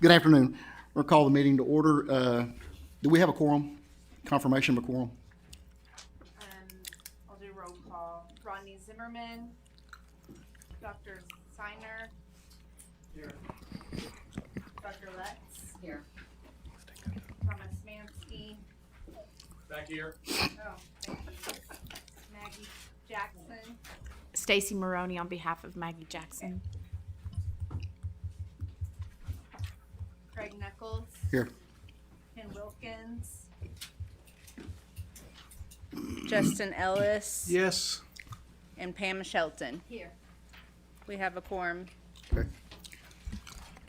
Good afternoon. We're going to call the meeting to order. Do we have a quorum? Confirmation of a quorum? I'll do roll call. Rodney Zimmerman, Dr. Steiner. Here. Dr. Letts. Here. Thomas Mansky. Back here. Oh, thank you. Maggie Jackson. Stacy Maroney on behalf of Maggie Jackson. Craig Knuckles. Here. Ken Wilkins. Justin Ellis. Yes. And Pam Shelton. Here. We have a quorum. Okay.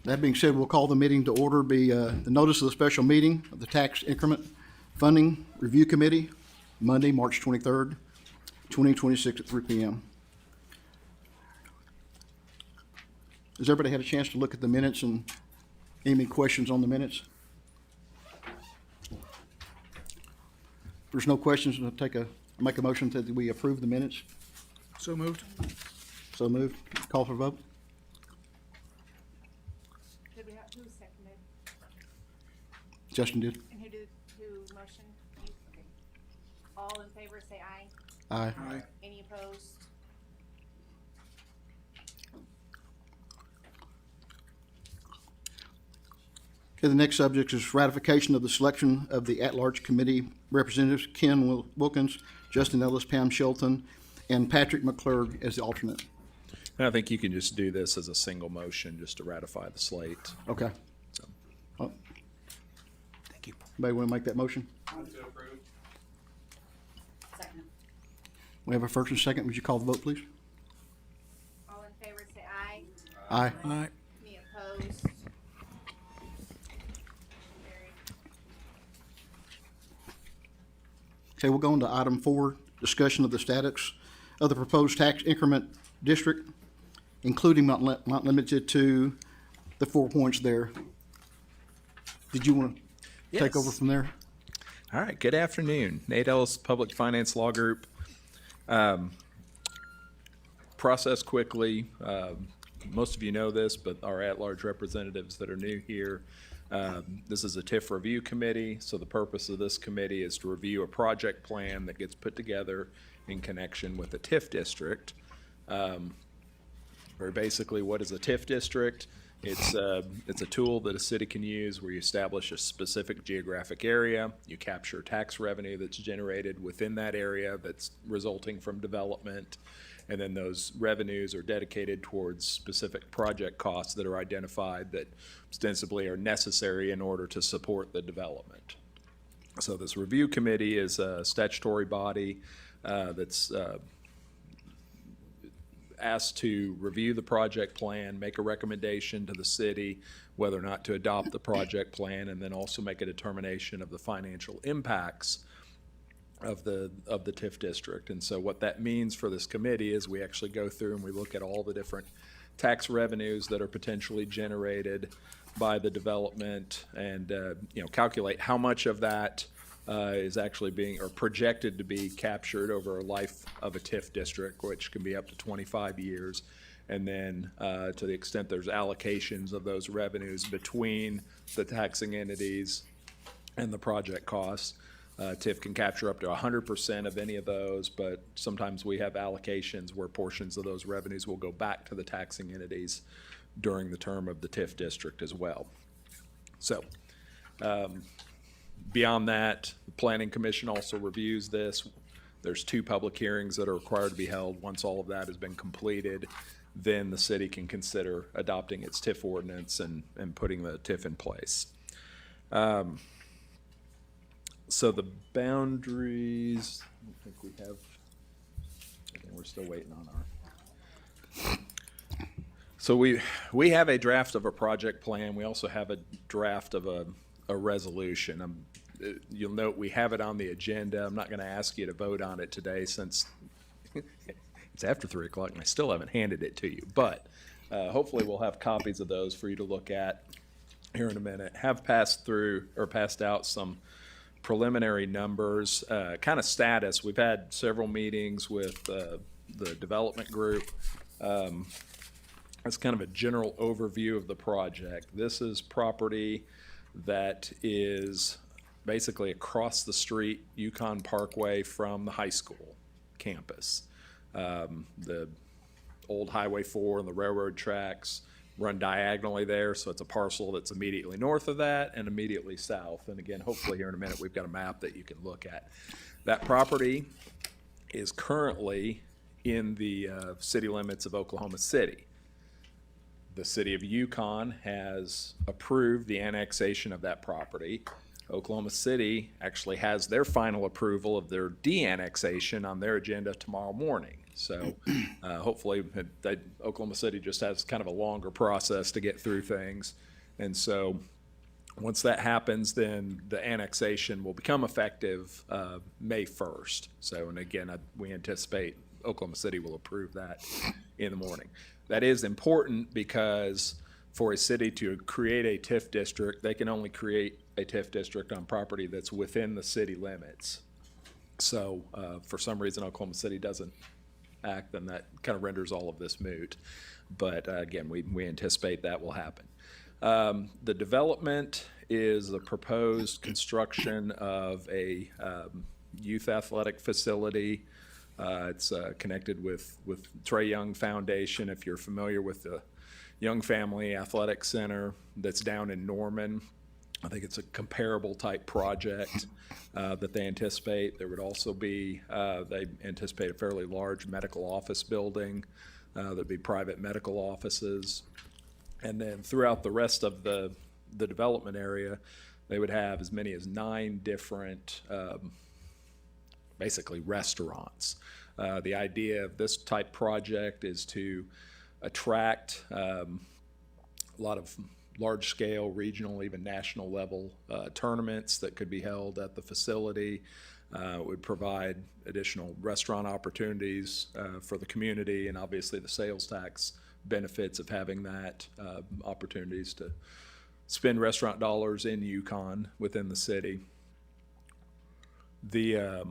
That being said, we'll call the meeting to order. The notice of the special meeting of the Tax Increment Funding Review Committee, Monday, March 23rd, 2026 at 3 p.m. Has everybody had a chance to look at the minutes and any questions on the minutes? If there's no questions, I'll make a motion that we approve the minutes. So moved. So moved. Call for vote. Did we have, who seconded? Justin did. And who motioned? You? Okay. All in favor say aye. Aye. Aye. Any opposed? Okay, the next subject is ratification of the selection of the at-large committee representatives, Ken Wilkins, Justin Ellis, Pam Shelton, and Patrick McClurg as the alternate. And I think you can just do this as a single motion just to ratify the slate. Okay. So, Well, thank you. anybody want to make that motion? Move to approve. Second. We have a first and second. Would you call the vote, please? All in favor say aye. Aye. Aye. Any opposed? Carried. Okay, we'll go on to item 4, discussion of the status of the proposed tax increment district, including not limited to the 4 points there. Did you want to take over from there? All right. Good afternoon. Nate Ellis, Public Finance Law Group. Process quickly. Most of you know this, but our at-large representatives that are new here, this is a TIF review committee. So the purpose of this committee is to review a project plan that gets put together in connection with the TIF district. Very basically, what is a TIF district? It's a tool that a city can use where you establish a specific geographic area, you capture tax revenue that's generated within that area that's resulting from development, and then those revenues are dedicated towards specific project costs that are identified that ostensibly are necessary in order to support the development. So this review committee is a statutory body that's asked to review the project plan, make a recommendation to the city whether or not to adopt the project plan, and then also make a determination of the financial impacts of the TIF district. And so what that means for this committee is we actually go through and we look at all the different tax revenues that are potentially generated by the development and calculate how much of that is actually being or projected to be captured over a life of a TIF district, which can be up to 25 years. And then to the extent there's allocations of those revenues between the taxing entities and the project costs, TIF can capture up to 100% of any of those, but sometimes we have allocations where portions of those revenues will go back to the taxing entities during the term of the TIF district as well. So beyond that, the Planning Commission also reviews this. There's 2 public hearings that are required to be held. Once all of that has been completed, then the city can consider adopting its TIF ordinance and putting the TIF in place. So the boundaries, I don't think we have, we're still waiting on our. So we have a draft of a project plan. We also have a draft of a resolution. You'll note we have it on the agenda. I'm not going to ask you to vote on it today since it's after 3 o'clock and I still haven't handed it to you. But hopefully we'll have copies of those for you to look at here in a minute. Have passed out some preliminary numbers, kind of status. We've had several meetings with the development group. That's kind of a general overview of the project. This is property that is basically across the street, Yukon Parkway, from the high school campus. The old Highway 4 and the railroad tracks run diagonally there, so it's a parcel that's immediately north of that and immediately south. And again, hopefully here in a minute, we've got a map that you can look at. That property is currently in the city limits of Oklahoma City. The city of Yukon has approved the annexation of that property. Oklahoma City actually has their final approval of their de-annexation on their agenda tomorrow morning. So hopefully Oklahoma City just has kind of a longer process to get through things. And so once that happens, then the annexation will become effective May 1st. So, and again, we anticipate Oklahoma City will approve that in the morning. That is important because for a city to create a TIF district, they can only create a TIF district on property that's within the city limits. So for some reason Oklahoma City doesn't act, then that kind of renders all of this moot. But again, we anticipate that will happen. The development is the proposed construction of a youth athletic facility. It's connected with Trey Young Foundation. If you're familiar with the Young Family Athletic Center that's down in Norman, I think it's a comparable type project that they anticipate. There would also be, they anticipate a fairly large medical office building. There'd be private medical offices. And then throughout the rest of the development area, they would have as many as 9 different basically restaurants. The idea of this type project is to attract a lot of large-scale, regional, even national level tournaments that could be held at the facility. It would provide additional restaurant opportunities for the community, and obviously the sales tax benefits of having that, opportunities to spend restaurant dollars in Yukon within the city. Their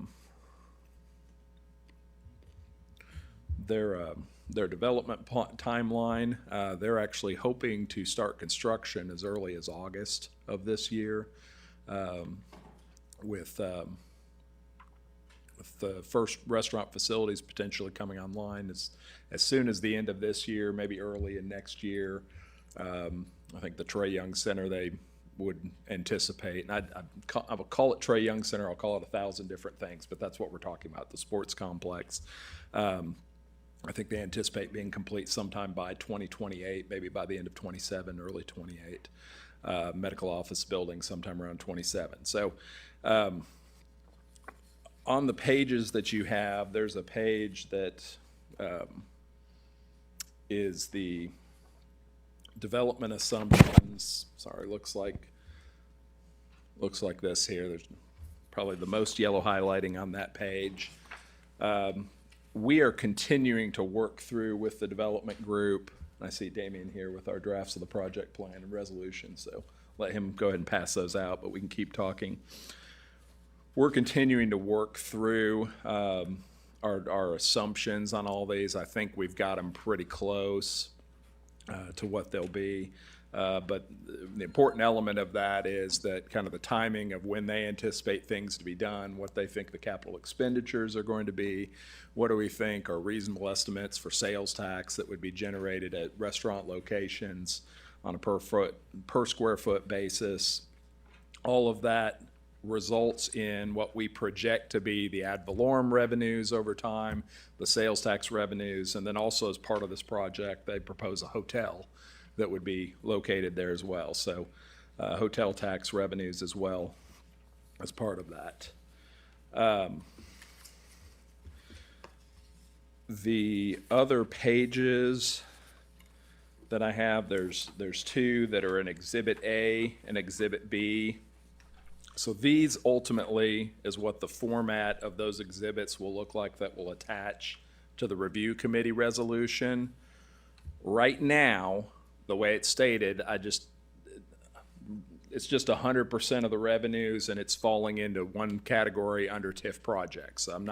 development timeline, they're actually hoping to start construction as early as August of this year, with the first restaurant facilities potentially coming online as soon as the end of this year, maybe early in next year. I think the Trey Young Center, they would anticipate, and I will call it Trey Young Center, I'll call it 1,000 different things, but that's what we're talking about, the sports complex. I think they anticipate being complete sometime by 2028, maybe by the end of 27, early 28. Medical office building sometime around 27. So on the pages that you have, there's a page that is the development assumptions. Sorry, looks like this here. There's probably the most yellow highlighting on that page. We are continuing to work through with the development group. I see Damien here with our drafts of the project plan and resolution, so let him go ahead and pass those out, but we can keep talking. We're continuing to work through our assumptions on all these. I think we've got them pretty close to what they'll be. But the important element of that is that kind of the timing of when they anticipate things to be done, what they think the capital expenditures are going to be, what do we think are reasonable estimates for sales tax that would be generated at restaurant locations on a per square foot basis. All of that results in what we project to be the ad valorem revenues over time, the sales tax revenues, and then also as part of this project, they propose a hotel that would be located there as well. So hotel tax revenues as well as part of that. The other pages that I have, there's 2 that are in Exhibit A and Exhibit B. So these ultimately is what the format of those exhibits will look like that will attach to the review committee resolution. Right now, the way it's stated, it's just 100% of the revenues, and it's falling into one category under TIF projects. I'm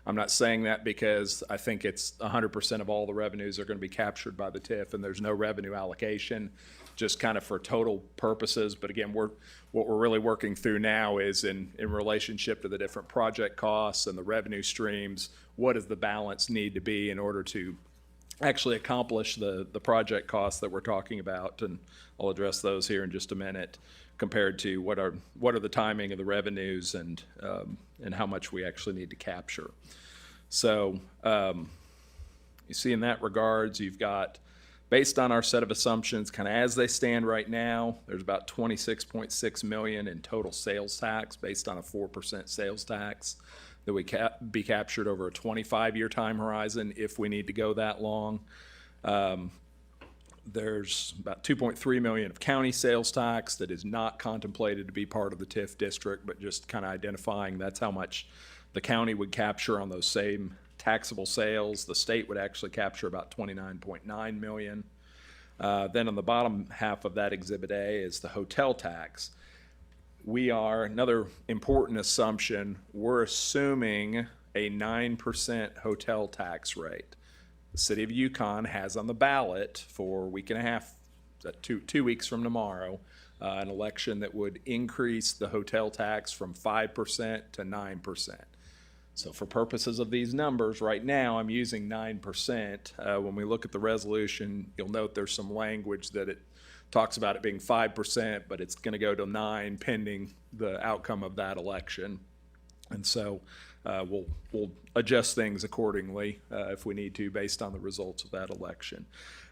I'm not saying that because I think it's 100% of all the revenues are going to be captured by the TIF and there's no revenue allocation, just kind of for total purposes. But again, what we're really working through now is in relationship to the different project costs and the revenue streams, what does the balance need to be in order to actually accomplish the project costs that we're talking about? And I'll address those here in just a minute, compared to what are the timing of the revenues and how much we actually need to capture. So you see in that regards, you've got, based on our set of assumptions, kind of as they stand right now, there's about 26.6 million in total sales tax based on a 4% sales tax that would be captured over a 25-year time horizon if we need to go that long. There's about 2.3 million of county sales tax that is not contemplated to be part of the TIF district, but just kind of identifying that's how much the county would capture on those same taxable sales. The state would actually capture about 29.9 million. Then on the bottom half of that Exhibit A is the hotel tax. Another important assumption, we're assuming a 9% hotel tax rate. The city of Yukon has on the ballot for a week and a half, 2 weeks from tomorrow, an election that would increase the hotel tax from 5% to 9%. So for purposes of these numbers, right now, I'm using 9%. When we look at the resolution, you'll note there's some language that it talks about it being 5%, but it's going to go to 9% pending the outcome of that election. And so we'll adjust things accordingly if we need to based on the results of that election.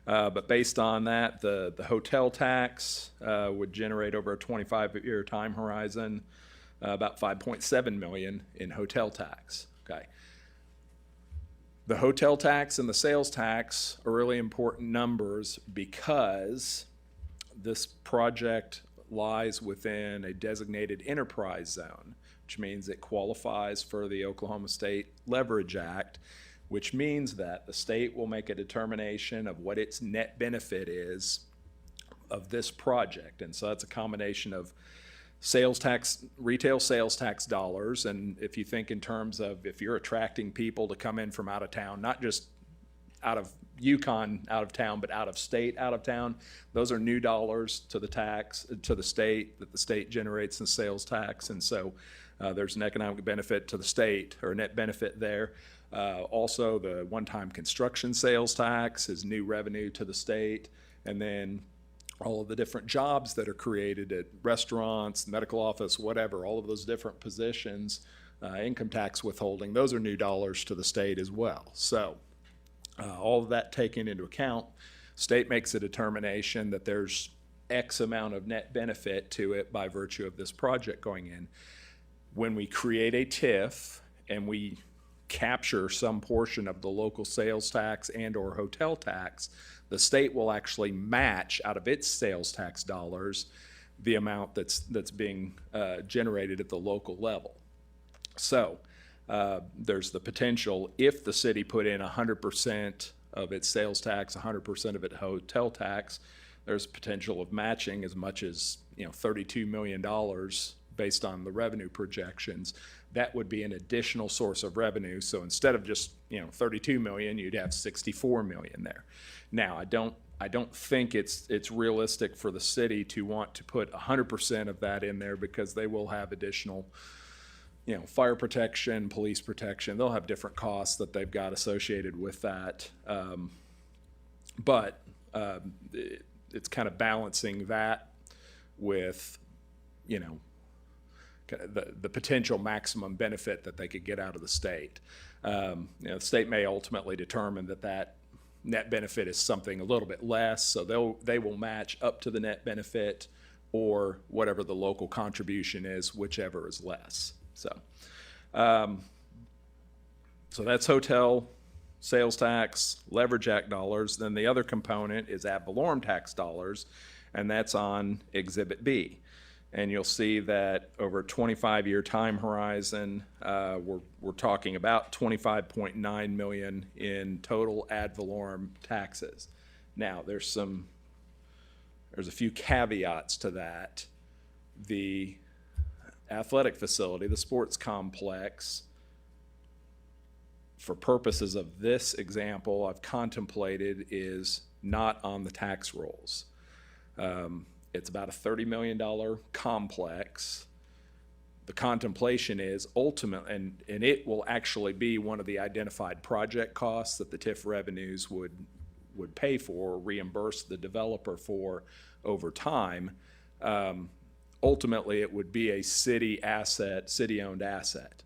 But based on that, the hotel tax would generate over a 25-year time horizon about 5.7 million in hotel tax. Okay. The hotel tax and the sales tax are really important numbers because this project lies within a designated enterprise zone, which means it qualifies for the Oklahoma State Leverage Act, which means that the state will make a determination of what its net benefit is of this project. And so that's a combination of sales tax, retail sales tax dollars. And if you think in terms of if you're attracting people to come in from out of town, not just out of Yukon out of town, but out of state out of town, those are new dollars to the tax, to the state, that the state generates in sales tax. And so there's an economic benefit to the state, or a net benefit there. Also, the one-time construction sales tax is new revenue to the state. And then all of the different jobs that are created at restaurants, medical office, whatever, all of those different positions, income tax withholding, those are new dollars to the state as well. So all of that taken into account, state makes a determination that there's X amount of net benefit to it by virtue of this project going in. When we create a TIF and we capture some portion of the local sales tax and or hotel tax, the state will actually match out of its sales tax dollars the amount that's being generated at the local level. So there's the potential, if the city put in 100% of its sales tax, 100% of its hotel tax, there's potential of matching as much as $32 million based on the revenue projections. That would be an additional source of revenue. So instead of just 32 million, you'd have 64 million there. Now, I don't think it's realistic for the city to want to put 100% of that in there, because they will have additional fire protection, police protection. They'll have different costs that they've got associated with that. But it's kind of balancing that with the potential maximum benefit that they could get out of the state. The state may ultimately determine that net benefit is something a little bit less, so they will match up to the net benefit or whatever the local contribution is, whichever is less. So that's hotel sales tax, Leverage Act dollars. Then the other component is ad valorem tax dollars, and that's on Exhibit B. And you'll see that over a 25-year time horizon, we're talking about 25.9 million in total ad valorem taxes. Now, there's a few caveats to that. The athletic facility, the sports complex, for purposes of this example, I've contemplated is not on the tax rolls. It's about a $30 million complex. The contemplation is ultimate, and it will actually be one of the identified project costs that the TIF revenues would pay for or reimburse the developer for over time. Ultimately, it would be a city asset, city-owned asset.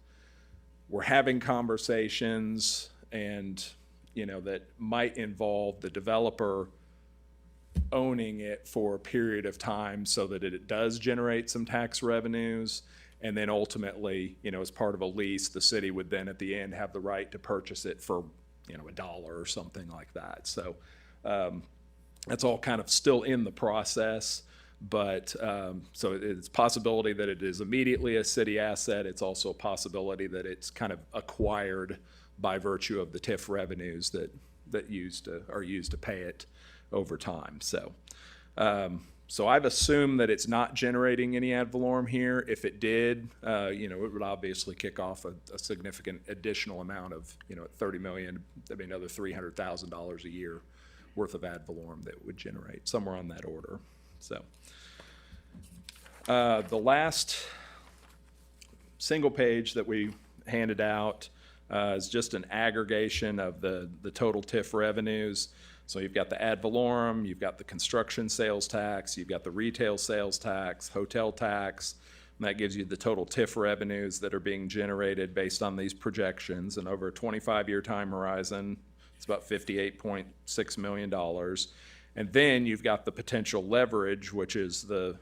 We're having conversations and, that might involve the developer owning it for a period of time so that it does generate some tax revenues. And then ultimately, as part of a lease, the city would then at the end have the right to purchase it for, $1 or something like that. So that's all kind of still in the process. But so it's a possibility that it is immediately a city asset. It's also a possibility that it's kind of acquired by virtue of the TIF revenues that are used to pay it over time. So so I've assumed that it's not generating any ad valorem here. If it did, it would obviously kick off a significant additional amount of, at $30 million, that'd be another $300,000 a year worth of ad valorem that would generate, somewhere on that order. So the last single page that we handed out is just an aggregation of the total TIF revenues. So you've got the ad valorem, you've got the construction sales tax, you've got the retail sales tax, hotel tax, and that gives you the total TIF revenues that are being generated based on these projections. And over a 25-year time horizon, it's about $58.6 million. And then you've got the potential leverage, which is the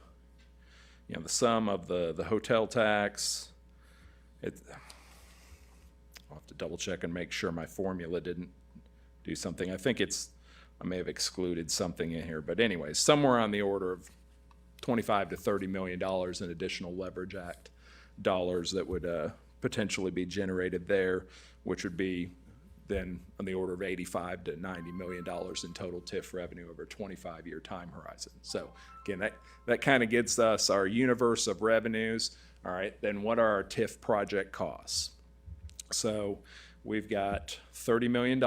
sum of the hotel tax. I'll have to double check and make sure my formula didn't do something. I may have excluded something in here, but anyways, somewhere on the order of $25 to $30 million in additional Leverage Act dollars that would potentially be generated there, which would be then on the order of $85 to $90 million in total TIF revenue over a 25-year time horizon. So again, that kind of gets us our universe of revenues. All right, then what are our TIF project costs? So we've got $30 million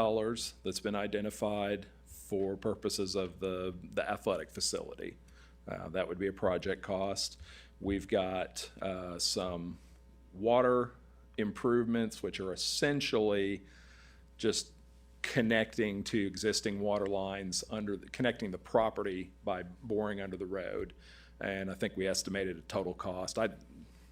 that's been identified for purposes of the athletic facility. That would be a project cost. We've got some water improvements, which are essentially just connecting to existing water lines connecting the property by boring under the road. And I think we estimated a total cost.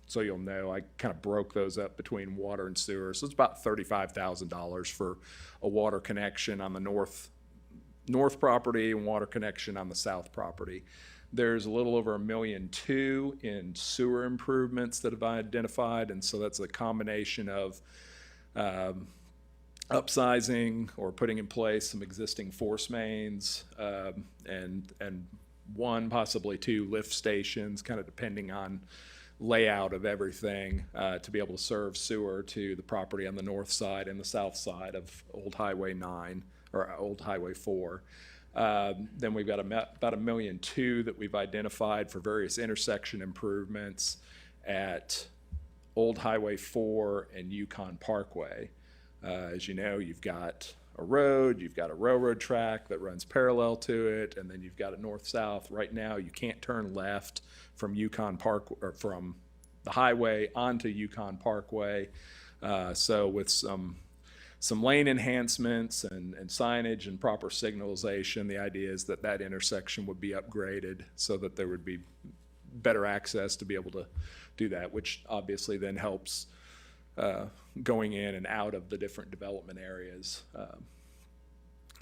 So you'll know, I kind of broke those up between water and sewer. So it's about $35,000 for a water connection on the north property and water connection on the south property. There's a little over $1.2 million in sewer improvements that have been identified, and so that's a combination of upsizing or putting in place some existing force mains and one, possibly two lift stations, kind of depending on layout of everything, to be able to serve sewer to the property on the north side and the south side of Old Highway 9 or Old Highway 4. Then we've got about $1.2 million that we've identified for various intersection improvements at Old Highway 4 and Yukon Parkway. As you know, you've got a road, you've got a railroad track that runs parallel to it, and then you've got a north-south. Right now, you can't turn left from Yukon Park or from the highway onto Yukon Parkway. So with some lane enhancements and signage and proper signalization, the idea is that intersection would be upgraded so that there would be better access to be able to do that, which obviously then helps going in and out of the different development areas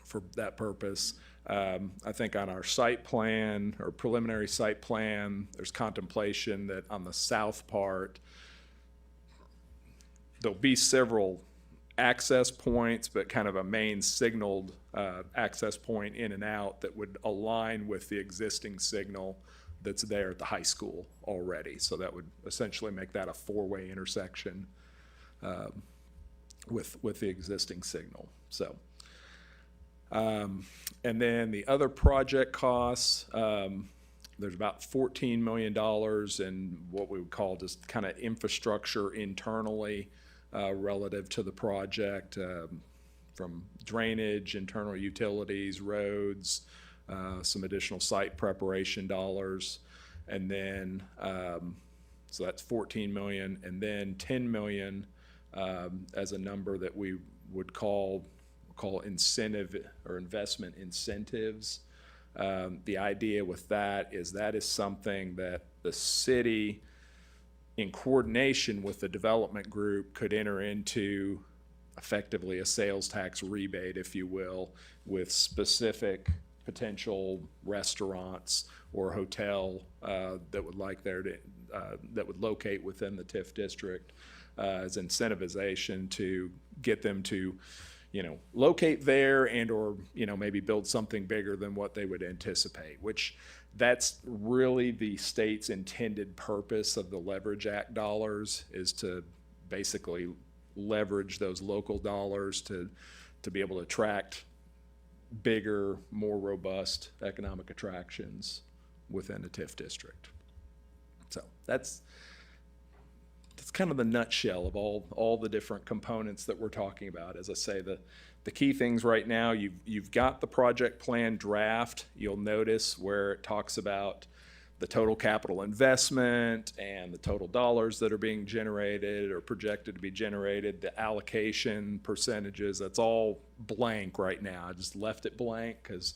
for that purpose. I think on our site plan or preliminary site plan, there's contemplation that on the south part, there'll be several access points, but kind of a main signaled access point in and out that would align with the existing signal that's there at the high school already. So that would essentially make that a four-way intersection with the existing signal. So, and then the other project costs, there's about $14 million in what we would call just kind of infrastructure internally relative to the project, from drainage, internal utilities, roads, some additional site preparation dollars, and then so that's 14 million, and then 10 million as a number that we would call incentive or investment incentives. The idea with that is something that the city, in coordination with the development group, could enter into effectively a sales tax rebate, if you will, with specific potential restaurants or hotel that would like there to that would locate within the TIF district as incentivization to get them to, locate there and or maybe build something bigger than what they would anticipate, which that's really the state's intended purpose of the Leverage Act dollars, is to basically leverage those local dollars to be able to attract bigger, more robust economic attractions within the TIF district. So that's kind of the nutshell of all the different components that we're talking about. As I say, the key things right now, you've got the project plan draft. You'll notice where it talks about the total capital investment and the total dollars that are being generated or projected to be generated, the allocation percentages. That's all blank right now. I just left it blank because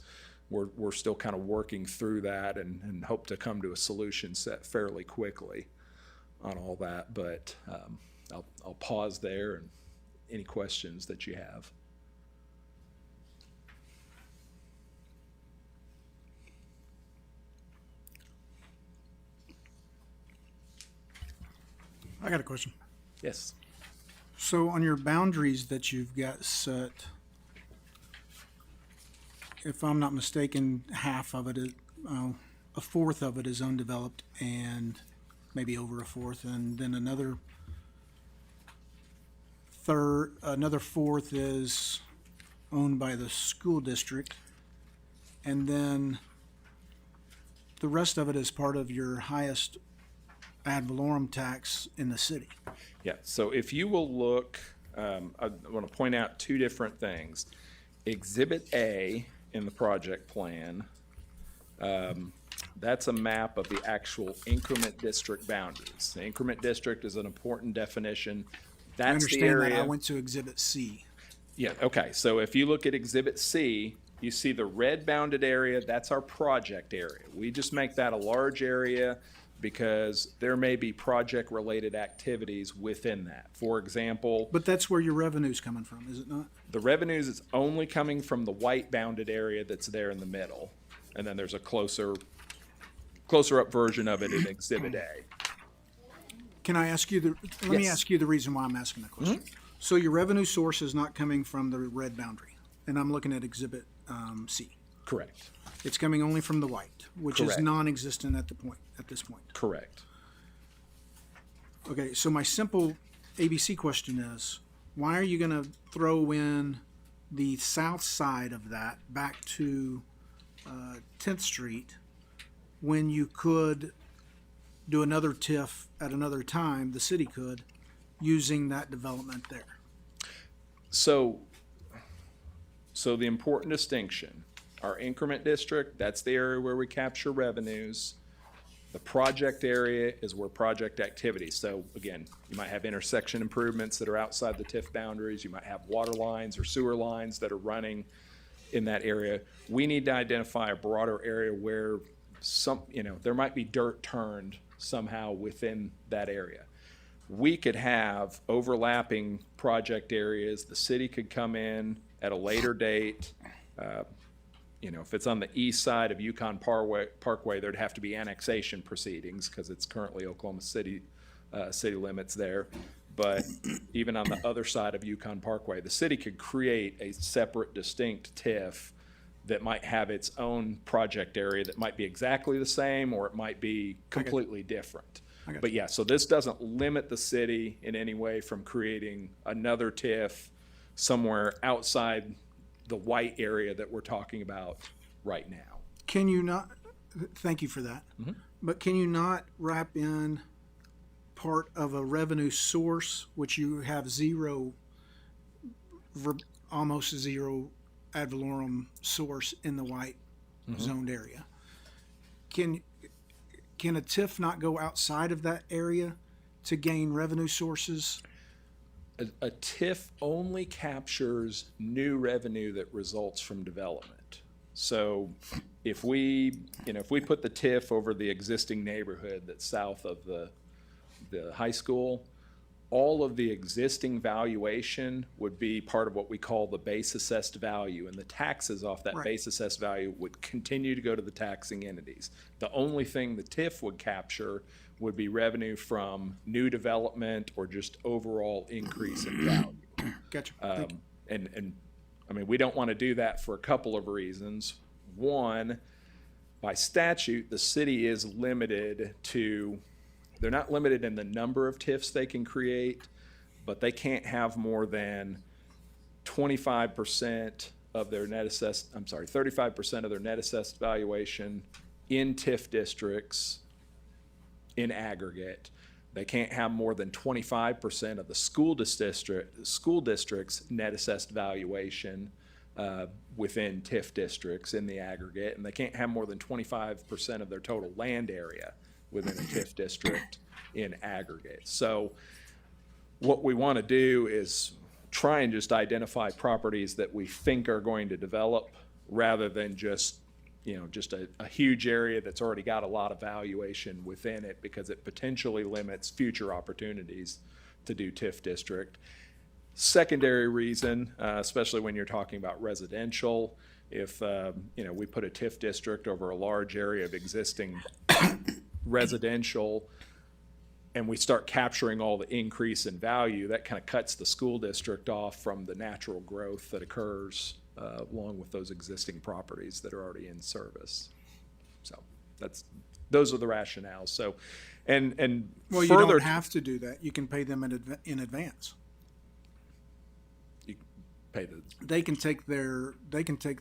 we're still kind of working through that and hope to come to a solution set fairly quickly on all that. But I'll pause there, and any questions that you have. I got a question. Yes. So on your boundaries that you've got set, if I'm not mistaken, half of it is, a fourth of it is undeveloped, and maybe over a fourth, and then another fourth is owned by the school district, and then the rest of it is part of your highest ad valorem tax in the city. Yeah, so if you will look, I want to point out two different things. Exhibit A in the project plan, that's a map of the actual increment district boundaries. The increment district is an important definition. I That's the understand area. that. I went to Exhibit C. Yeah, okay, so if you look at Exhibit C, you see the red bounded area, that's our project area. We just make that a large area because there may be project-related activities within that. For example, But that's where your revenue's coming from, is it not? the revenues is only coming from the white bounded area that's there in the middle. And then there's a closer up version of it in Exhibit A. Can I ask you let me Yes. ask you the reason why I'm asking the question. So your revenue source is not coming from the red boundary, and I'm looking at Exhibit C. Correct, It's coming only from the white, which is Correct. non-existent at this point. correct. Okay, so my simple ABC question is, why are you going to throw in the south side of that back to 10th Street when you could do another TIF at another time, the city could, using that development there? So the important distinction, our increment district, that's the area where we capture revenues. The project area is where project activities. So again, you might have intersection improvements that are outside the TIF boundaries. You might have water lines or sewer lines that are running in that area. We need to identify a broader area where there might be dirt turned somehow within that area. We could have overlapping project areas. The city could come in at a later date. If it's on the east side of Yukon Parkway, there'd have to be annexation proceedings because it's currently Oklahoma City limits there. But even on the other side of Yukon Parkway, the city could create a separate, distinct TIF that might have its own project area that might be exactly the same, or it might be completely different. But yeah, so this doesn't limit the city in any way from creating another TIF somewhere outside the white area that we're talking about right now. Can you not, thank you for that, but can you not wrap in part of a revenue source, which you have zero, almost zero ad valorem source in the white zoned area. Can a TIF not go outside of that area to gain revenue sources? A TIF only captures new revenue that results from development. So if we put the TIF over the existing neighborhood that's south of the high school, all of the existing valuation would be part of what we call the base assessed value, and the taxes off that Right. base assessed value would continue to go to the taxing entities. The only thing the TIF would capture would be revenue from new development or just overall increase in value. Gotcha. Thank you. And I mean, we don't want to do that for a couple of reasons. One, by statute, the city is limited to, they're not limited in the number of TIFs they can create, but they can't have more than 25% of their net assessed, 35% of their net assessed valuation in TIF districts in aggregate. They can't have more than 25% of the school district's net assessed valuation within TIF districts in the aggregate, and they can't have more than 25% of their total land area within a TIF district in aggregate. So what we want to do is try and just identify properties that we think are going to develop rather than just a huge area that's already got a lot of valuation within it, because it potentially limits future opportunities to do TIF district. Secondary reason, especially when you're talking about residential, if we put a TIF district over a large area of existing residential and we start capturing all the increase in value, that kind of cuts the school district off from the natural growth that occurs along with those existing properties that are already in service. So those are the rationales. So, and Well, you further, don't have to do that. You can pay them in advance. you pay the, They can take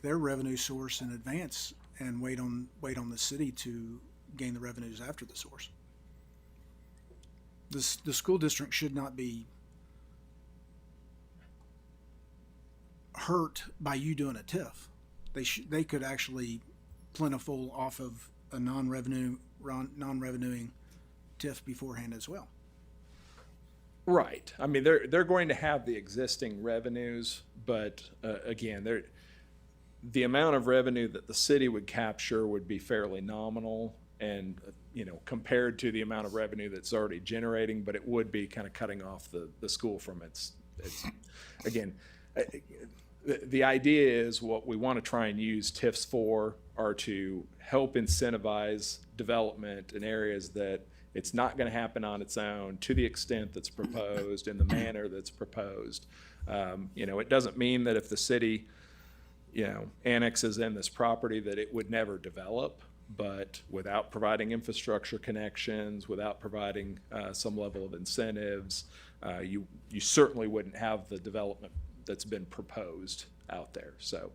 their revenue source in advance and wait on the city to gain the revenues after the source. The school district should not be hurt by you doing a TIF. They could actually plentiful off of a non-revenuing TIF beforehand as well. right. I mean, they're going to have the existing revenues, but again, the amount of revenue that the city would capture would be fairly nominal, and compared to the amount of revenue that's already generating, but it would be kind of cutting off the school from its again. The idea is what we want to try and use TIFs for are to help incentivize development in areas that it's not going to happen on its own to the extent that's proposed in the manner that's proposed. It doesn't mean that if the city, annexes in this property that it would never develop, but without providing infrastructure connections, without providing some level of incentives, you certainly wouldn't have the development that's been proposed out there. So,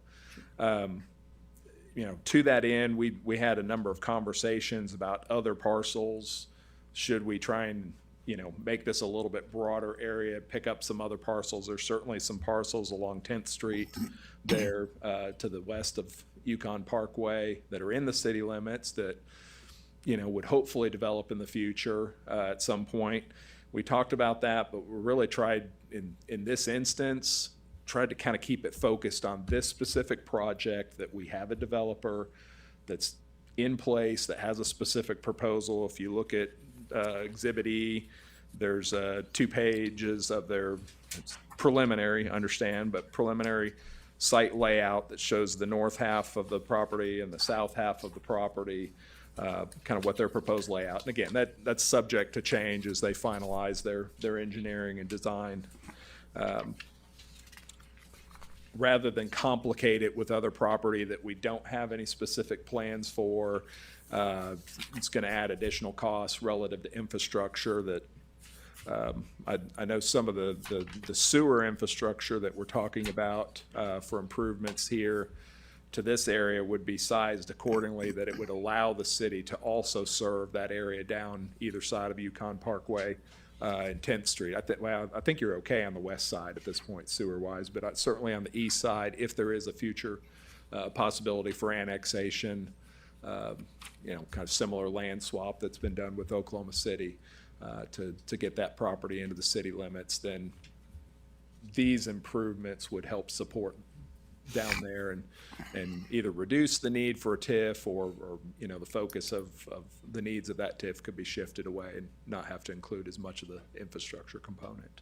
to that end, we had a number of conversations about other parcels. Should we try and, make this a little bit broader area, pick up some other parcels? There's certainly some parcels along 10th Street there to the west of Yukon Parkway that are in the city limits that, would hopefully develop in the future at some point. We talked about that, but we really tried in this instance, tried to kind of keep it focused on this specific project, that we have a developer that's in place that has a specific proposal. If you look at Exhibit E, there's 2 pages of their preliminary site layout that shows the north half of the property and the south half of the property, kind of what their proposed layout. And again, that's subject to change as they finalize their engineering and design. Rather than complicate it with other property that we don't have any specific plans for, it's going to add additional costs relative to infrastructure that I know some of the sewer infrastructure that we're talking about for improvements here to this area would be sized accordingly, that it would allow the city to also serve that area down either side of Yukon Parkway and 10th Street. I think you're okay on the west side at this point, sewer-wise, but certainly on the east side, if there is a future possibility for annexation, kind of similar land swap that's been done with Oklahoma City to get that property into the city limits, then these improvements would help support down there and either reduce the need for a TIF or the focus of the needs of that TIF could be shifted away and not have to include as much of the infrastructure component.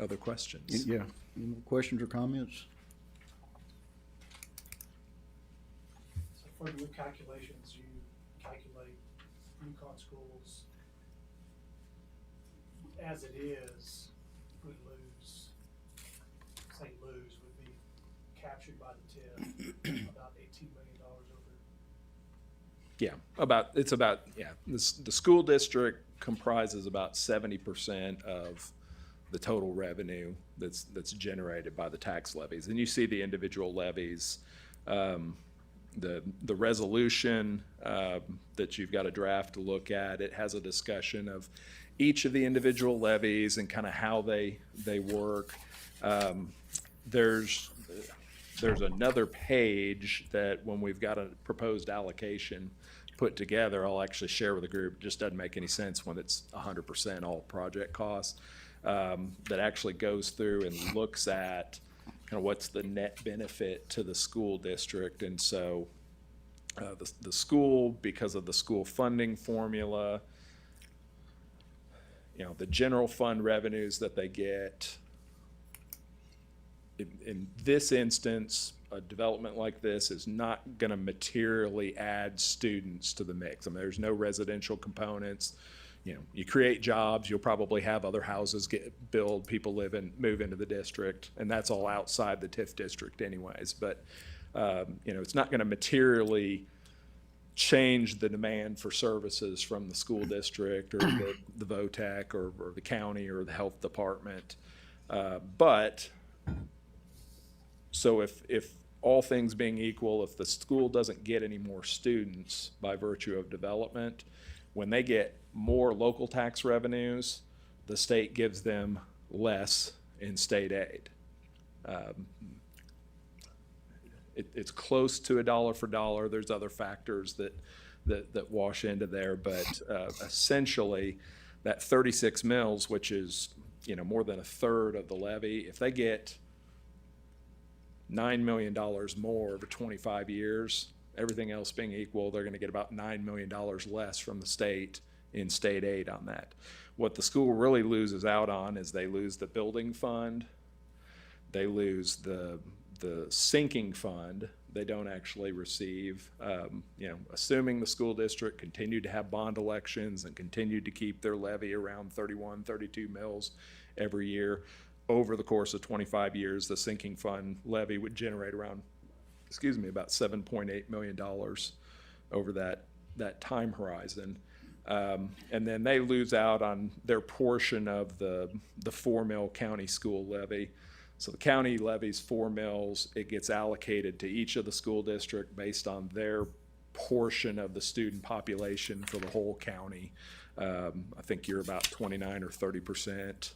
Other questions? Yeah, any more questions or comments? So for your calculations, you calculate Yukon schools as it is, would lose, would be captured by the TIF, about $18 million over. Yeah, the school district comprises about 70% of the total revenue that's generated by the tax levies. And you see the individual levies, the resolution that you've got a draft to look at, it has a discussion of each of the individual levies and kind of how they work. There's another page that when we've got a proposed allocation put together, I'll actually share with the group. It just doesn't make any sense when it's 100% all project costs. That actually goes through and looks at kind of what's the net benefit to the school district. And so the school, because of the school funding formula, the general fund revenues that they get, in this instance, a development like this is not going to materially add students to the mix. I mean, there's no residential components. You create jobs, you'll probably have other houses get built, people move into the district, and that's all outside the TIF district anyways. But, it's not going to materially change the demand for services from the school district or the VOTEC or the county or the health department. So if all things being equal, if the school doesn't get any more students by virtue of development, when they get more local tax revenues, the state gives them less in state aid. It's close to a dollar for dollar. There's other factors that wash into there, but essentially that 36 mills, which is more than a third of the levy, if they get $9 million more over 25 years, everything else being equal, they're going to get about $9 million less from the state in state aid on that. What the school really loses out on is they lose the building fund, they lose the sinking fund. They don't actually receive, assuming the school district continued to have bond elections and continued to keep their levy around 31, 32 mills every year. Over the course of 25 years, the sinking fund levy would generate around, about $7.8 million over that time horizon. And then they lose out on their portion of the 4 mill county school levy. So the county levies 4 mills, it gets allocated to each of the school district based on their portion of the student population for the whole county. I think you're about 29 or 30%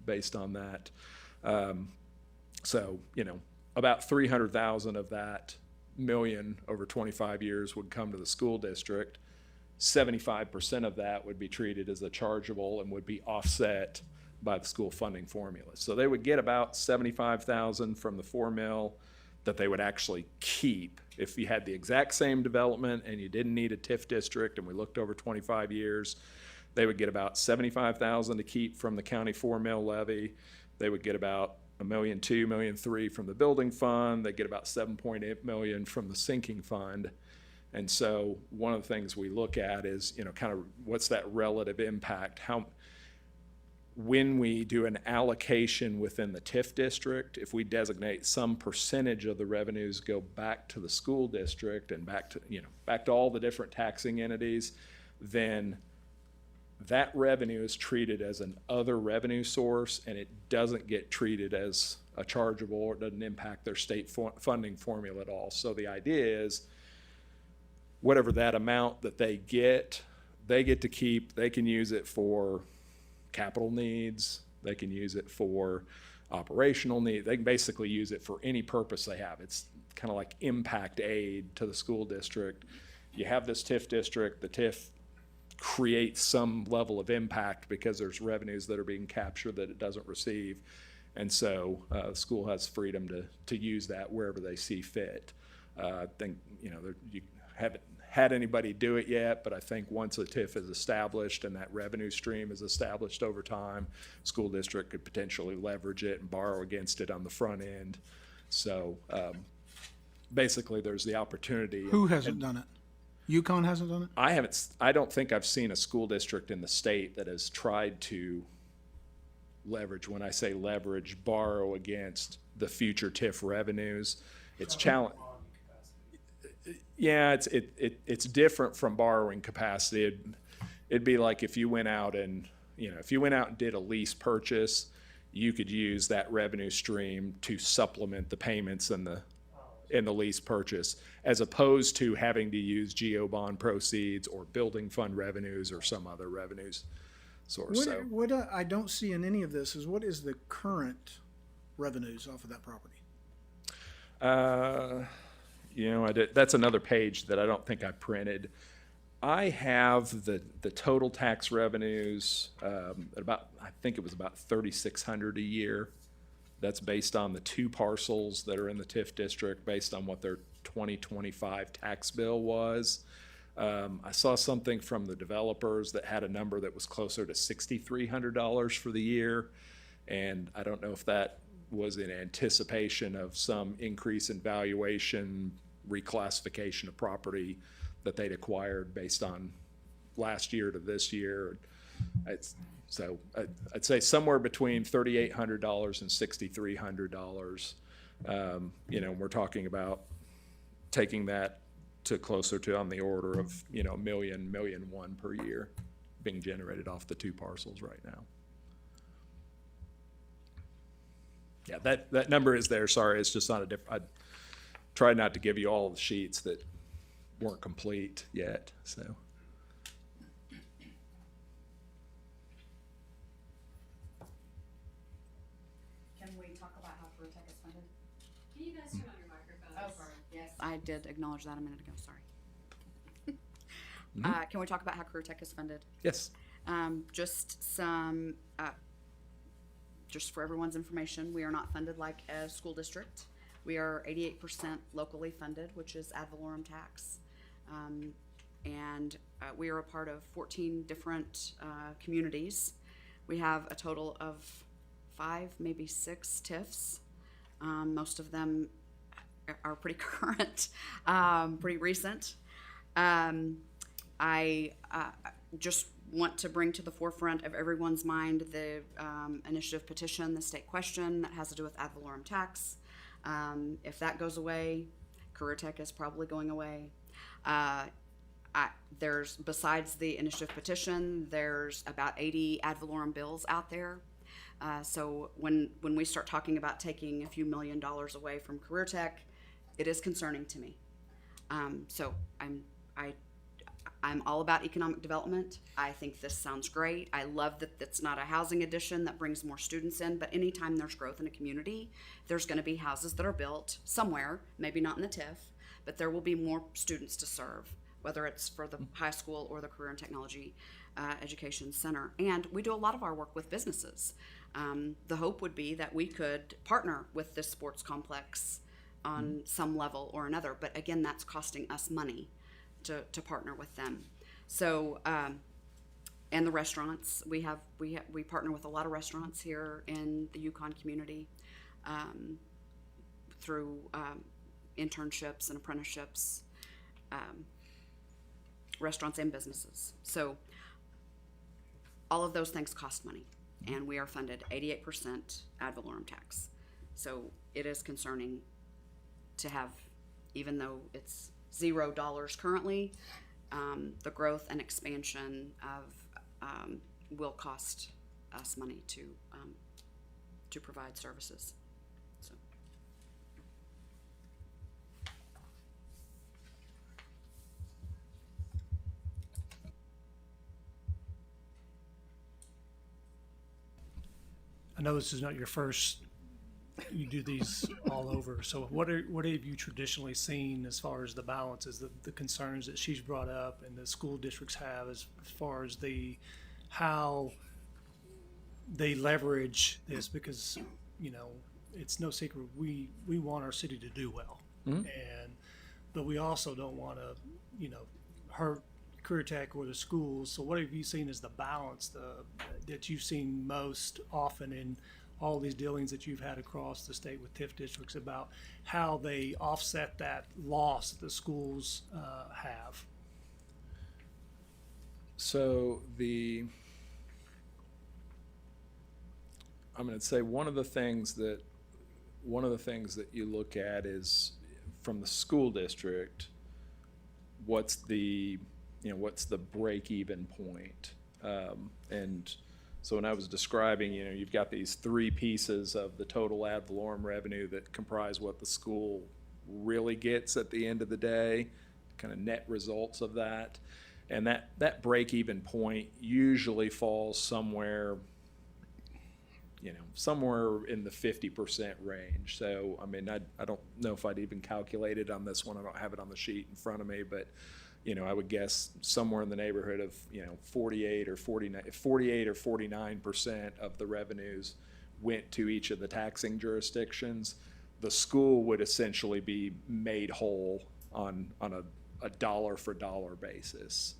based on that. So, about 300,000 of that million over 25 years would come to the school district. 75% of that would be treated as a chargeable and would be offset by the school funding formula. So they would get about 75,000 from the 4 mill that they would actually keep. If you had the exact same development and you didn't need a TIF district and we looked over 25 years, they would get about 75,000 to keep from the county 4 mill levy. They would get about $1.2 million, $1.3 million from the building fund. They get about $7.8 million from the sinking fund. And so one of the things we look at is, kind of what's that relative impact? When we do an allocation within the TIF district, if we designate some percentage of the revenues go back to the school district and back to all the different taxing entities, then that revenue is treated as an other revenue source, and it doesn't get treated as a chargeable, or it doesn't impact their state funding formula at all. So the idea is, whatever that amount that they get to keep. They can use it for capital needs. They can use it for operational needs. They can basically use it for any purpose they have. It's kind of like impact aid to the school district. You have this TIF district, the TIF creates some level of impact because there's revenues that are being captured that it doesn't receive. And so the school has freedom to use that wherever they see fit. I think, you haven't had anybody do it yet, but I think once a TIF is established and that revenue stream is established over time, school district could potentially leverage it and borrow against it on the front end. So basically there's the opportunity. Who hasn't done it? Yukon hasn't done it? I don't think I've seen a school district in the state that has tried to leverage, when I say leverage, borrow against the future TIF revenues. It's challenge. Yeah, it's different from borrowing capacity. It'd be like if you went out and did a lease purchase, you could use that revenue stream to supplement the payments in the lease purchase, as opposed to having to use GO bond proceeds or building fund revenues or some other revenues source. What I don't see in any of this is, what is the current revenues off of that property? That's another page that I don't think I printed. I have the total tax revenues at about, I think it was about $3,600 a year. That's based on the 2 parcels that are in the TIF district, based on what their 2025 tax bill was. I saw something from the developers that had a number that was closer to $6,300 for the year, and I don't know if that was in anticipation of some increase in valuation, reclassification of property that they'd acquired based on last year to this year. So I'd say somewhere between $3,800 and $6,300. We're talking about taking that to closer to on the order of, $1 million, $1.1 million per year being generated off the 2 parcels right now. Yeah, that number is there. Sorry, it's just not I tried not to give you all the sheets that weren't complete yet, so. Can we talk about how Protec is funded? Can you guys turn on your microphones? Oh, sorry. Yes, I did acknowledge that a minute ago, sorry. Can we talk about how Protec is funded? Yes. Just for everyone's information, we are not funded like a school district. We are 88% locally funded, which is ad valorem tax. We are a part of 14 different communities. We have a total of 5, maybe 6 TIFs. Most of them are pretty current, pretty recent. I just want to bring to the forefront of everyone's mind the initiative petition, the state question that has to do with ad valorem tax. If that goes away, Protec is probably going away. There's, besides the initiative petition, there's about 80 ad valorem bills out there. So when we start talking about taking a few $1 million away from Protec, it is concerning to me. So I'm all about economic development. I think this sounds great. I love that it's not a housing addition that brings more students in, but anytime there's growth in a community, there's going to be houses that are built somewhere, maybe not in the TIF, but there will be more students to serve, whether it's for the high school or the Career and Technology Education Center. And we do a lot of our work with businesses. The hope would be that we could partner with this sports complex on some level or another, but again, that's costing us money to partner with them. So, and the restaurants, we partner with a lot of restaurants here in the Yukon community through internships and apprenticeships, restaurants and businesses. So all of those things cost money, and we are funded 88% ad valorem tax. So it is concerning to have, even though it's $0 currently, the growth and expansion will cost us money to provide services. So. I know this is not your first, you do these all over, so what have you traditionally seen as far as the balances, the concerns that she's brought up and the school districts have as far as how they leverage this? Because, you know, it's no secret, we want our city to do well. But we also don't want to, you know, hurt Career Tech or the schools. So what have you seen as the balance that you've seen most often in all these dealings that you've had across the state with TIF districts about how they offset that loss that the schools have? So I'm going to say one of the things that you look at is from the school district, what's the break-even point? And so when I was describing, you know, you've got these three pieces of the total ad valorem revenue that comprise what the school really gets at the end of the day, kind of net results of that. And that break-even point usually falls somewhere, you know, somewhere in the 50% range. So, I mean, I don't know if I'd even calculated on this one. I don't have it on the sheet in front of me, but, you know, I would guess somewhere in the neighborhood of, you know, 48 or 49% of the revenues went to each of the taxing jurisdictions. The school would essentially be made whole on a dollar for dollar basis,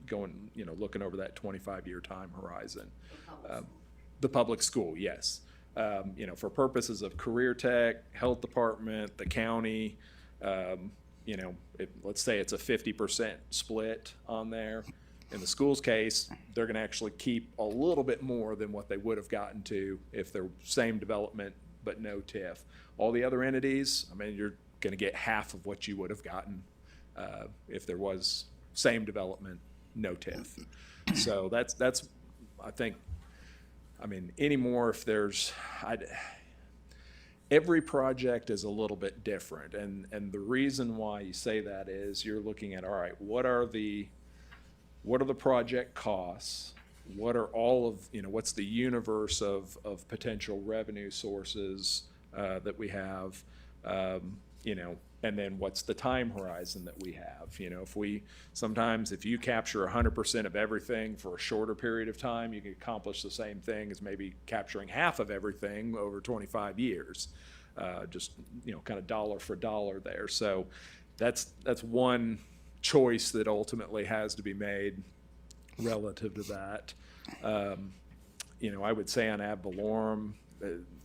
going, you know, looking over that 25-year time horizon. The public school, yes. You know, for purposes of Career Tech, Health Department, the county, you know, let's say it's a 50% split on there. In the school's case, they're going to actually keep a little bit more than what they would have gotten to if they're same development but no TIF. All the other entities, I mean, you're going to get half of what you would have gotten if there was same development, no TIF. So that's I think, I mean, anymore if there's, every project is a little bit different, and the reason why you say that is you're looking at, all right, what are the project costs? What are all of, you know, what's the universe of potential revenue sources that we have, you know, and then what's the time horizon that we have? You know, if you capture 100% of everything for a shorter period of time, you can accomplish the same thing as maybe capturing half of everything over 25 years. Just, you know, kind of dollar for dollar there. So that's one choice that ultimately has to be made relative to that. You know, I would say on ad valorem,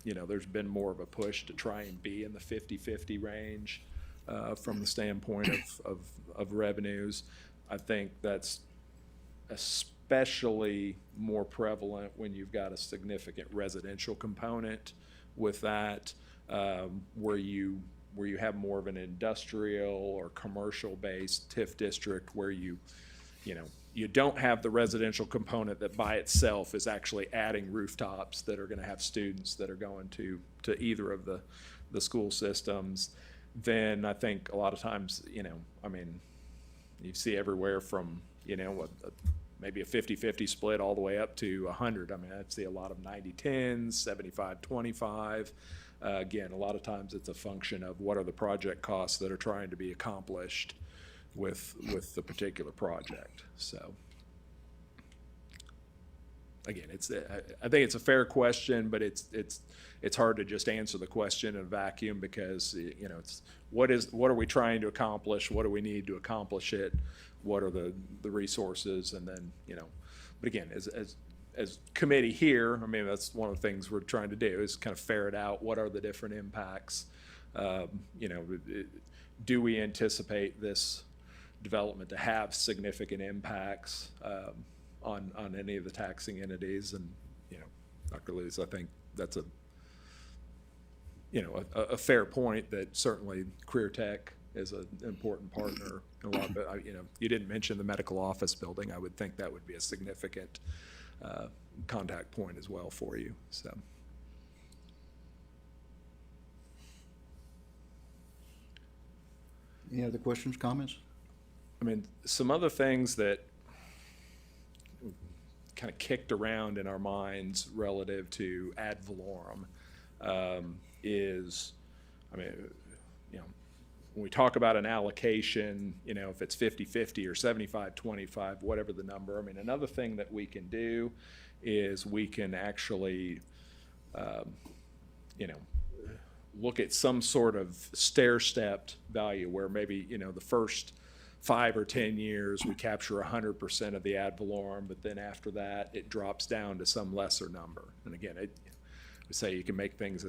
you know, there's been more of a push to try and be in the 50-50 range. From the standpoint of revenues. I think that's especially more prevalent when you've got a significant residential component with that, where you have more of an industrial or commercial-based TIF district where you don't have the residential component that by itself is actually adding rooftops that are going to have students that are going to either of the school systems. Then I think a lot of times, you know, I mean, you see everywhere from, you know, maybe a 50-50 split all the way up to 100. I mean, I see a lot of 90-10s, 75-25. Again, a lot of times it's a function of what are the project costs that are trying to be accomplished with the particular project. So again, I think it's a fair question, but it's hard to just answer the question in a vacuum because, you know, it's what are we trying to accomplish? What do we need to accomplish it? What are the resources? And then, you know, but again, as committee here, I mean, that's one of the things we're trying to do is kind of ferret out what are the different impacts. You know, do we anticipate this development to have significant impacts on any of the taxing entities? And, you know, Dr. Lewis, I think that's a fair point that certainly Career Tech is an important partner. A lot, but you didn't mention the medical office building. I would think that would be a significant contact point as well for you. So. Any other questions, comments? I mean, some other things that kind of kicked around in our minds relative to ad valorem is, I mean, when we talk about an allocation, if it's 50-50 or 75-25, whatever the number, I mean, another thing that we can do is we can actually, look at some sort of stair-stepped value where maybe, the first 5 or 10 years we capture 100% of the ad valorem, but then after that it drops down to some lesser number. And again, we say you can make things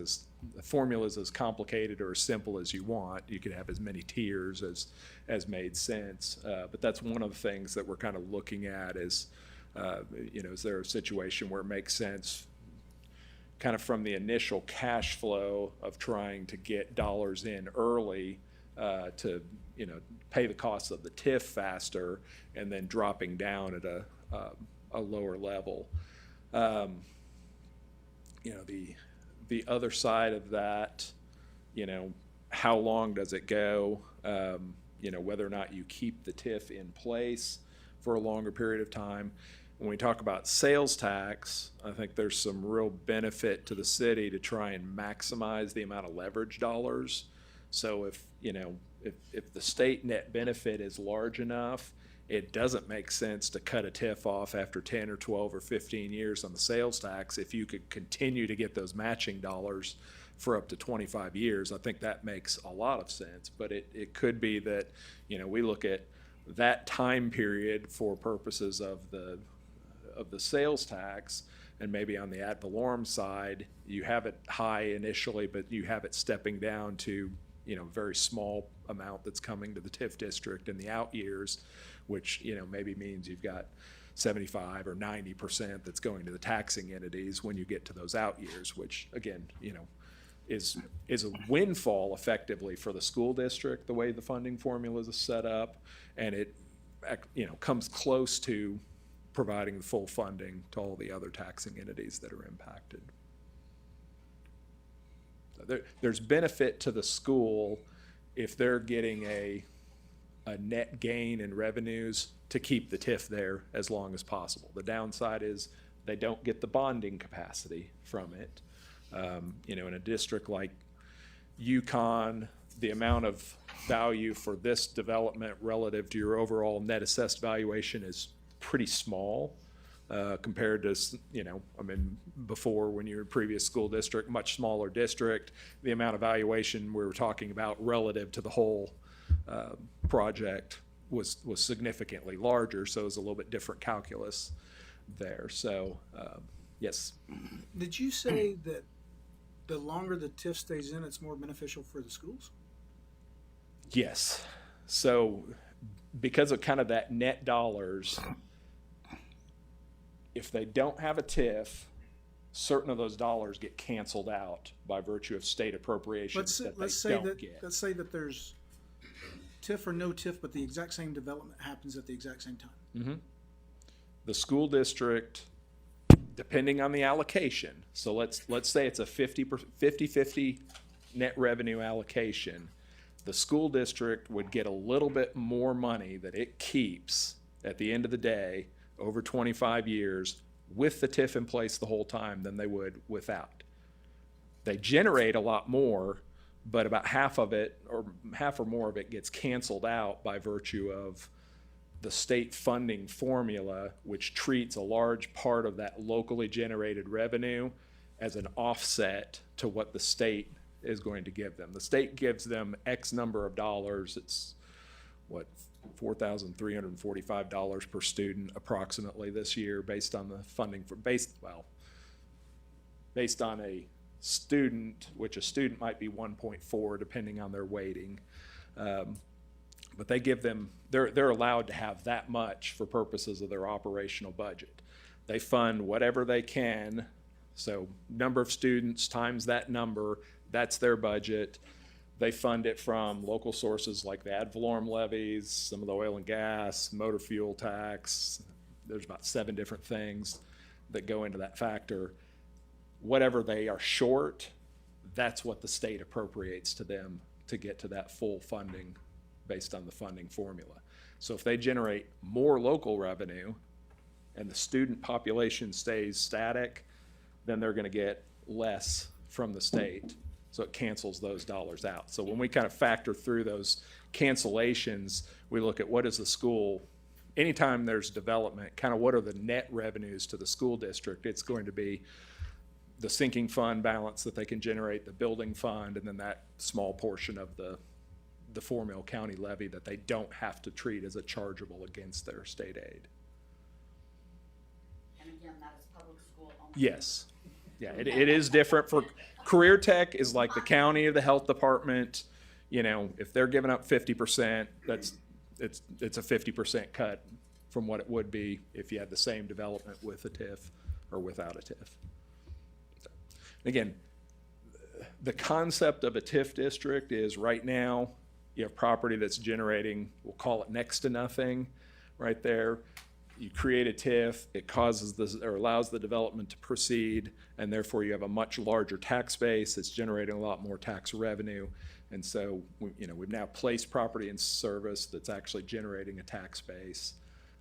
the formulas as complicated or as simple as you want. You could have as many tiers as made sense. But that's one of the things that we're kind of looking at is, is there a situation where it makes sense kind of from the initial cash flow of trying to get dollars in early to pay the costs of the TIF faster and then dropping down at a lower level. The other side of that, how long does it go? Whether or not you keep the TIF in place for a longer period of time. When we talk about sales tax, I think there's some real benefit to the city to try and maximize the amount of leverage dollars. So if the state net benefit is large enough, it doesn't make sense to cut a TIF off after 10 or 12 or 15 years on the sales tax. If you could continue to get those matching dollars for up to 25 years, I think that makes a lot of sense. But it could be that, we look at that time period for purposes of the sales tax, and maybe on the ad valorem side, you have it high initially, but you have it stepping down to, very small amount that's coming to the TIF district in the out years, which, maybe means you've got 75 or 90% that's going to the taxing entities when you get to those out years, which again, is a windfall effectively for the school district, the way the funding formula is set up, and it, comes close to providing the full funding to all the other taxing entities that are impacted. So there's benefit to the school if they're getting a net gain in revenues to keep the TIF there as long as possible. The downside is they don't get the bonding capacity from it. In a district like Yukon, the amount of value for this development relative to your overall net assessed valuation is pretty small compared to, before when you were in previous school district, much smaller district, the amount of valuation we were talking about relative to the whole project was significantly larger, so it was a little bit different calculus there. So, yes. Did you say that the longer the TIF stays in, it's more beneficial for the schools? Yes. So because of kind of that net dollars, if they don't have a TIF, certain of those dollars get canceled out by virtue of state appropriations Let's say that there's TIF or no TIF, but the exact same development happens at the exact same time. Mm-hmm. The school district, depending on the allocation, so let's say it's a 50-50 net revenue allocation, the school district would get a little bit more money that it keeps at the end of the day over 25 years with the TIF in place the whole time than they would without. They generate a lot more, but about half or more of it gets canceled out by virtue of the state funding formula, which treats a large part of that locally generated revenue as an offset to what the state is going to give them. The state gives them X number of dollars. It's what, $4,345 per student approximately this year, based on the funding for based on a student, which a student might be 1.4 depending on their weighting. But they give them, they're allowed to have that much for purposes of their operational budget. They fund whatever they can, so number of students times that number, that's their budget. They fund it from local sources like the ad valorem levies, some of the oil and gas, motor fuel tax. There's about 7 different things that go into that factor. Whatever they are short, that's what the state appropriates to them to get to that full funding based on the funding formula. So if they generate more local revenue and the student population stays static, then they're gonna get less from the state. So it cancels those dollars out. So when we kind of factor through those cancellations, we look at what is the school, anytime there's development, kind of what are the net revenues to the school district? It's going to be the sinking fund balance that they can generate, the building fund, and then that small portion of the 4 Mill County levy that they don't have to treat as a chargeable against their state aid. And again, that is public school only. Yes. Yeah, it is different for, career tech is like the county or the health department. You know, if they're giving up 50%, it's a 50% cut from what it would be if you had the same development with a TIF or without a TIF. So, again, the concept of a TIF district is right now, you have property that's generating, we'll call it next to nothing right there. You create a TIF, it causes this, or allows the development to proceed, and therefore you have a much larger tax base. It's generating a lot more tax revenue. And so, we've now placed property in service that's actually generating a tax base.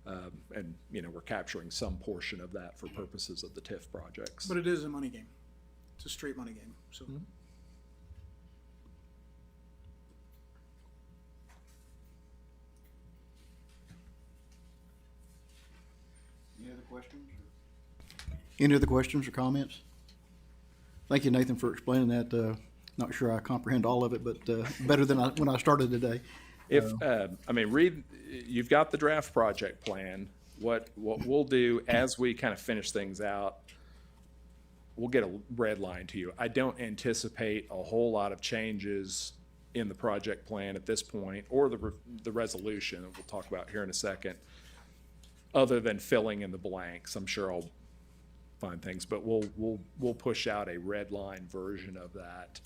And, we're capturing some portion of that for purposes of the TIF projects. But it is a money game. It's a straight money game, so. Any other questions? Any other questions or comments? Thank you, Nathan, for explaining that. Not sure I comprehend all of it, but better than when I started today. If, you've got the draft project plan. What we'll do as we kind of finish things out, we'll get a red line to you. I don't anticipate a whole lot of changes in the project plan at this point, or the resolution that we'll talk about here in a second, other than filling in the blanks. I'm sure I'll find things, but we'll push out a red line version of that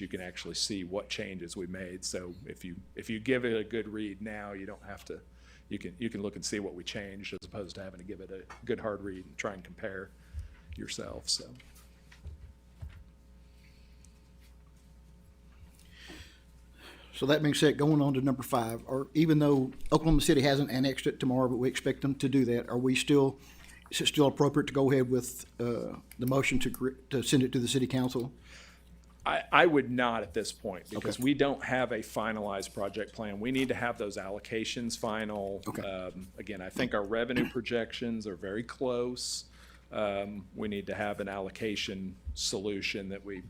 you can actually see what changes we made. So if you give it a good read now, you don't have to, you can look and see what we changed as opposed to having to give it a good hard read and try and compare yourself. So that being said, going on to number 5, or even though Oklahoma City hasn't annexed it tomorrow, but we expect them to do that, is it still appropriate to go ahead with the motion to send it to the city council? I would not at this point, because we don't have a finalized project plan. We need to have those allocations final. Okay. Again, I think our revenue projections are very close. We need to have an allocation solution that we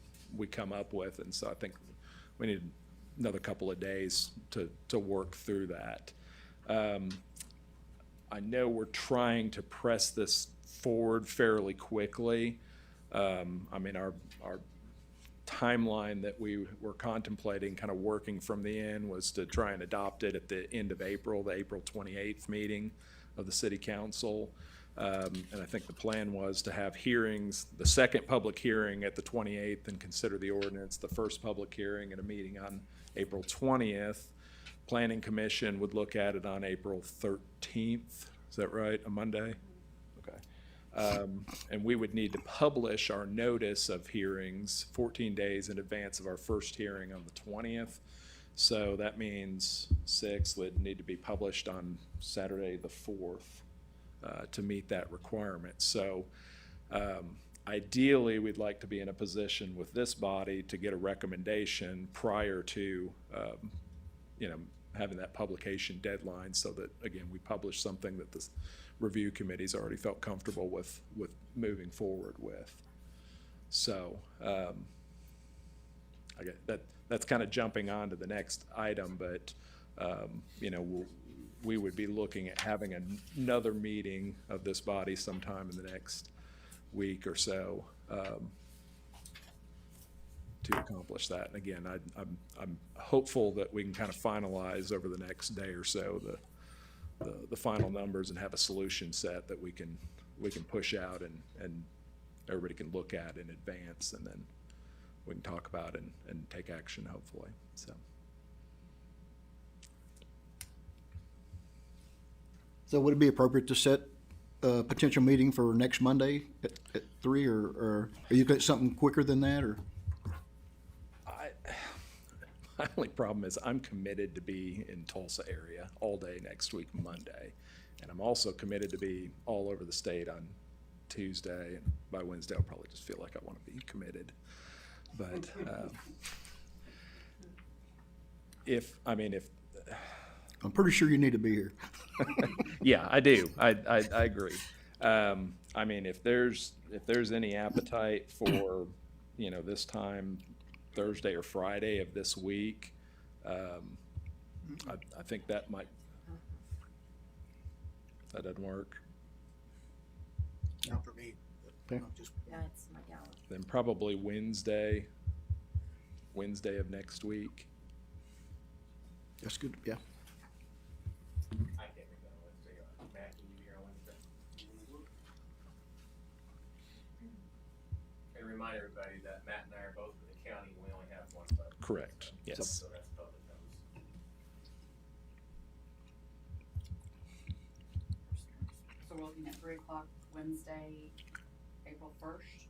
come up with, and so I think we need another couple of days to work through that. I know we're trying to press this forward fairly quickly. Our timeline that we were contemplating, kind of working from the end, was to try and adopt it at the end of April, the April 28th meeting of the city council. And I think the plan was to have hearings, the second public hearing at the 28th and consider the ordinance, the first public hearing and a meeting on April 20th. Planning Commission would look at it on April 13th. Is that right? A Monday? Okay. And we would need to publish our notice of hearings 14 days in advance of our first hearing on the 20th. So that means 6 would need to be published on Saturday the 4th to meet that requirement. So ideally, we'd like to be in a position with this body to get a recommendation prior to having that publication deadline, so that, again, we publish something that the review committee's already felt comfortable with moving forward with. So I get that's kind of jumping on to the next item, but we would be looking at having another meeting of this body sometime in the next week or so to accomplish that. And again, I'm hopeful that we can kind of finalize over the next day or so the final numbers and have a solution set that we can push out and everybody can look at in advance, and then we can talk about and take action, hopefully, so. So would it be appropriate to set a potential meeting for next Monday at 3, or are you got something quicker than that, or? My only problem is I'm committed to be in Tulsa area all day next week, Monday. And I'm also committed to be all over the state on Tuesday. And by Wednesday, I'll probably just feel like I want to be committed. But if I'm pretty sure you need to be here. yeah, I do. I agree. I mean, if there's any appetite for, this time Thursday or Friday of this week, I think that doesn't work. Not for me. Okay. That's my gallery. Then probably Wednesday of next week. That's good, yeah. I can't make that on Wednesday. Matt, can you be here on Wednesday? And remind everybody that Matt and I are both in the county, and we only have one vote. Correct, yes. So that's public notice. So we're looking at 3 o'clock Wednesday, April 1st.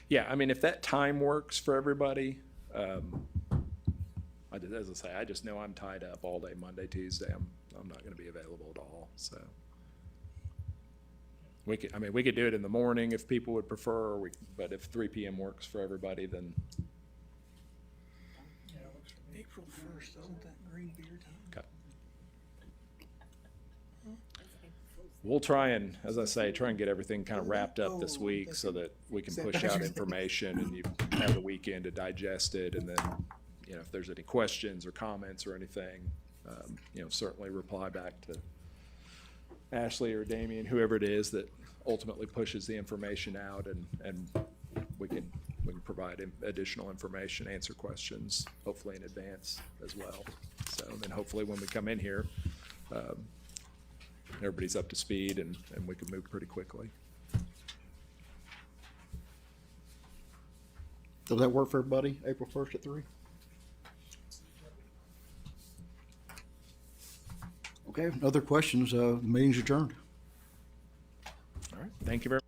Yeah, I mean, if that time works for everybody, as I say, I just know I'm tied up all day Monday, Tuesday. I'm not going to be available at all. So we could do it in the morning if people would prefer. But if 3 p.m. works for everybody, then April 1st, isn't that green beer time? okay. We'll try and, as I say, try and get everything kind of wrapped up this week so that we can push out information and you have the weekend to digest it. And then, if there's any questions or comments or anything, certainly reply back to Ashley or Damien, whoever it is that ultimately pushes the information out, and we can provide additional information, answer questions, hopefully in advance as well. So then hopefully when we come in here, everybody's up to speed and we can move pretty quickly. Does that work for everybody, April 1st at 3? Okay, other questions, meeting's adjourned. All right, thank you very much.